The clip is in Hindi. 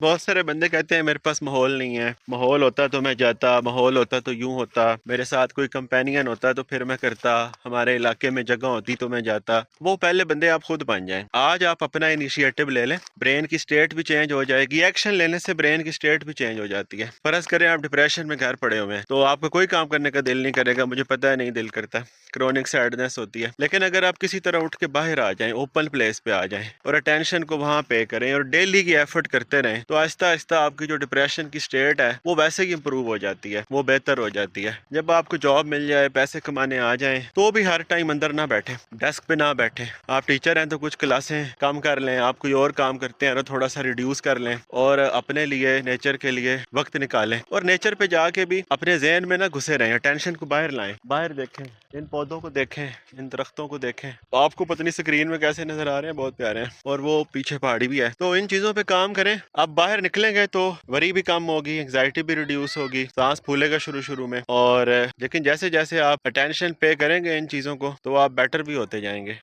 बहुत सारे बंदे कहते हैं मेरे पास माहौल नहीं है, माहौल होता तो मैं जाता, माहौल होता तो यूं होता, मेरे साथ कोई कंपेनियन होता तो फिर मैं करता, हमारे इलाके में जगह होती तो मैं जाता। वो पहले बंदे आप खुद बन जाएं। आज आप अपना इनिशिएटिव ले लें, ब्रेन की स्टेट भी चेंज हो जाएगी। एक्शन लेने से ब्रेन की स्टेट भी चेंज हो जाती है। फर्ज करें आप डिप्रेशन में घर पड़े हुए हैं तो आपका कोई काम करने का दिल नहीं करेगा, मुझे पता है नहीं दिल करता, क्रोनिक सैडनेस होती है। लेकिन अगर आप किसी तरह उठ के बाहर आ जाएं, ओपन प्लेस पे आ जाएं और अटेंशन को वहां पे करें और डेली की एफर्ट करते रहें, तो आहिस्ता आहिस्ता आपकी जो डिप्रेशन की स्टेट है वो वैसे ही इंप्रूव हो जाती है, वो बेहतर हो जाती है। जब आपको जॉब मिल जाए, पैसे कमाने आ जाएं, तो भी हर टाइम अंदर ना बैठे, डेस्क पे ना बैठे। आप टीचर हैं तो कुछ क्लासें कम कर लें, आप कोई और काम करते हैं तो थोड़ा सा रिड्यूस कर लें और अपने लिए, नेचर के लिए वक्त निकालें। और नेचर पे जाके भी अपने जहन में ना घुसे रहें, अटेंशन को बाहर लाएं, बाहर देखें, इन पौधों को देखें, इन दरख्तों को देखें। तो आपको पत्नी स्क्रीन में कैसे नजर आ रहे हैं, बहुत प्यारे हैं, और वो पीछे पहाड़ी भी है। तो इन चीजों पे काम करें। आप बाहर निकलेंगे तो वरी भी कम होगी, एंग्जाइटी भी रिड्यूस होगी, सांस फूलेगा शुरू शुरू में। और लेकिन जैसे जैसे आप अटेंशन पे करेंगे इन चीजों को, तो आप बेटर भी होते जाएंगे।